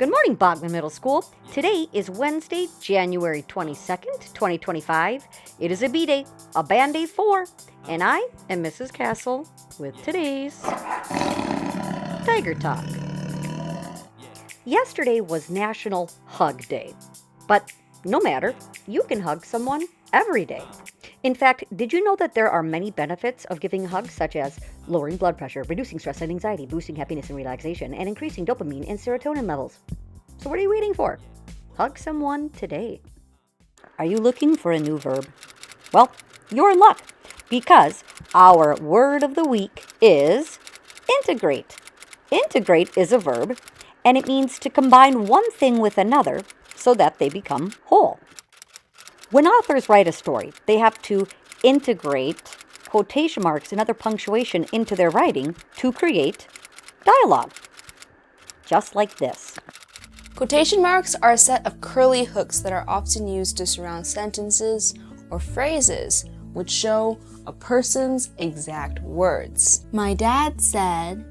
Good morning, Bachman Middle School. Today is Wednesday, January 22nd, 2025. It is a B-Day, a Band Day 4, and I am Mrs. Castle with today's Tiger Talk. Yesterday was National Hug Day, but no matter, you can hug someone every day. In fact, did you know that there are many benefits of giving hugs, such as lowering blood pressure, reducing stress and anxiety, boosting happiness and relaxation, and increasing dopamine and serotonin levels? So what are you waiting for? Hug someone today. Are you looking for a new verb? Well, you're in luck, because our word of the week is integrate. Integrate is a verb, and it means to combine one thing with another so that they become whole. When authors write a story, they have to integrate quotation marks and other punctuation into their writing to create dialogue. Just like this. Quotation marks are a set of curly hooks that are often used to surround sentences or phrases which show a person's exact words. My dad said,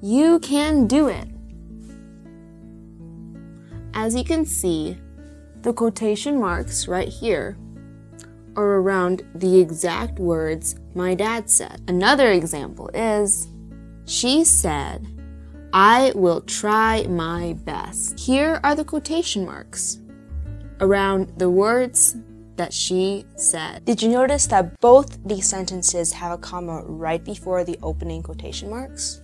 "You can do it." As you can see, the quotation marks right here are around the exact words my dad said. Another example is, she said, "I will try my best." Here are the quotation marks around the words that she said. Did you notice that both these sentences have a comma right before the opening quotation marks?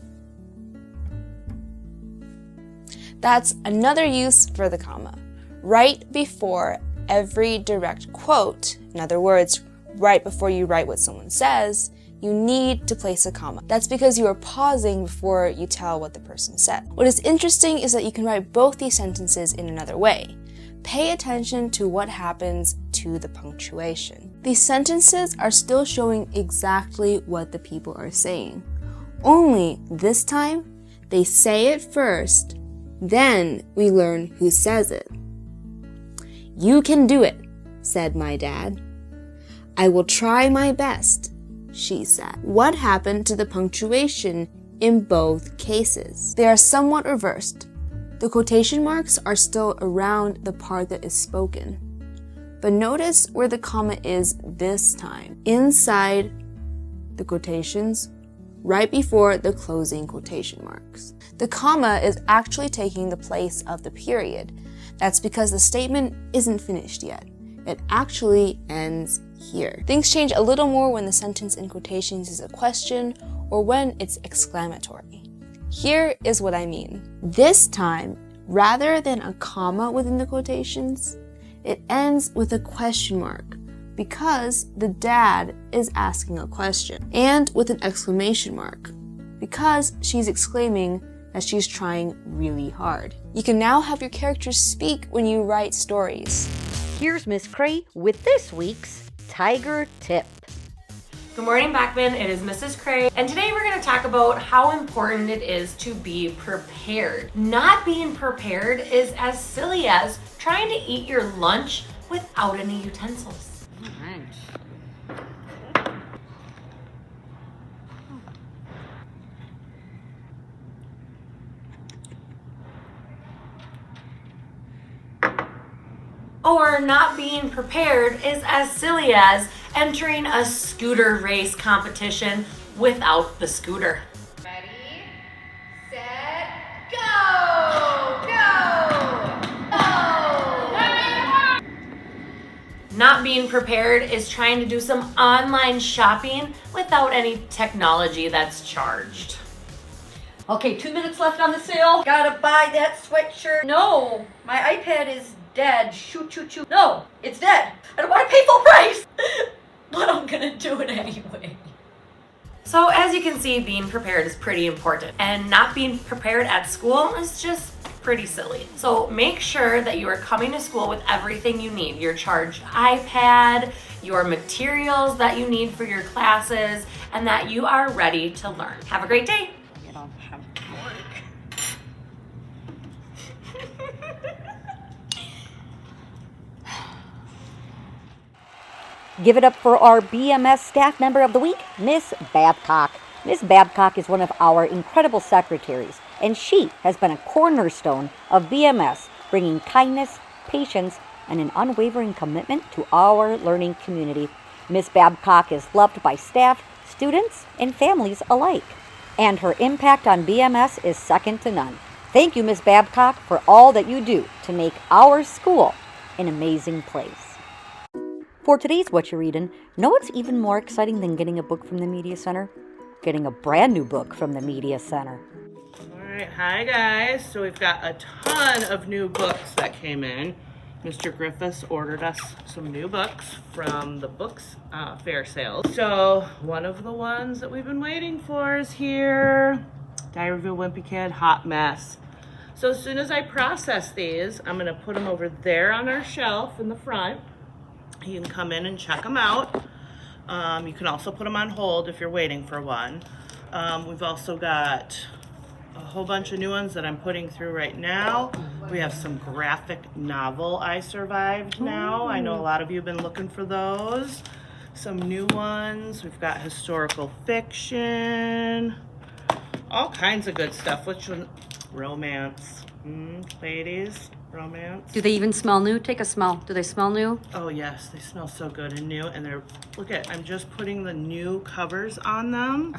That's another use for the comma. Right before every direct quote, in other words, right before you write what someone says, you need to place a comma. That's because you are pausing before you tell what the person said. What is interesting is that you can write both these sentences in another way. Pay attention to what happens to the punctuation. These sentences are still showing exactly what the people are saying. Only this time, they say it first, then we learn who says it. "You can do it," said my dad. "I will try my best," she said. What happened to the punctuation in both cases? They are somewhat reversed. The quotation marks are still around the part that is spoken. But notice where the comma is this time. Inside the quotations, right before the closing quotation marks. The comma is actually taking the place of the period. That's because the statement isn't finished yet. It actually ends here. Things change a little more when the sentence in quotations is a question or when it's exclamatory. Here is what I mean. This time, rather than a comma within the quotations, it ends with a question mark because the dad is asking a question, and with an exclamation mark because she's exclaiming that she's trying really hard. You can now have your characters speak when you write stories. Here's Miss Cray with this week's Tiger Tip. Good morning, Bachman. It is Mrs. Cray, and today we're going to talk about how important it is to be prepared. Not being prepared is as silly as trying to eat your lunch without any utensils. Or not being prepared is as silly as entering a scooter race competition without the scooter. Ready, set, go! Go! Not being prepared is trying to do some online shopping without any technology that's charged. Okay, 2 minutes left on the sale. Gotta buy that sweatshirt. No, my iPad is dead. Shoot. No, it's dead. I don't want to pay full price. But I'm gonna do it anyway. So as you can see, being prepared is pretty important. And not being prepared at school is just pretty silly. So make sure that you are coming to school with everything you need. Your charged iPad, your materials that you need for your classes, and that you are ready to learn. Have a great day. You don't have work. Give it up for our BMS Staff Member of the Week, Miss Babcock. Miss Babcock is one of our incredible secretaries. and she has been a cornerstone of BMS, bringing kindness, patience, and an unwavering commitment to our learning community. Miss Babcock is loved by staff, students, and families alike, and her impact on BMS is second to none. Thank you, Miss Babcock, for all that you do to make our school an amazing place. For today's What You Readin', know what's even more exciting than getting a book from the Media Center? Getting a brand new book from the Media Center. All right, hi guys. So we've got a ton of new books that came in. Mr. Griffiths ordered us some new books from the books fair sales. So one of the ones that we've been waiting for is here. Diary of a Wimpy Kid, Hot Mess. So as soon as I process these, I'm gonna put them over there on our shelf in the front. You can come in and check them out. You can also put them on hold if you're waiting for one. We've also got a whole bunch of new ones that I'm putting through right now. We have some graphic novel I Survived now. I know a lot of you have been looking for those. Some new ones. We've got historical fiction. All kinds of good stuff. Which one? Romance. Ladies, romance. Do they even smell new? Take a smell. Do they smell new? Oh yes, they smell so good and new. And they're, look at, I'm just putting the new covers on them.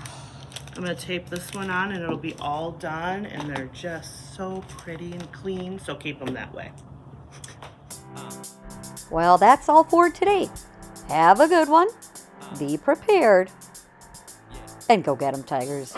I'm gonna tape this one on and it'll be all done, and they're just so pretty and clean, so keep them that way. Well, that's all for today. Have a good one. Be prepared. And go get 'em, Tigers.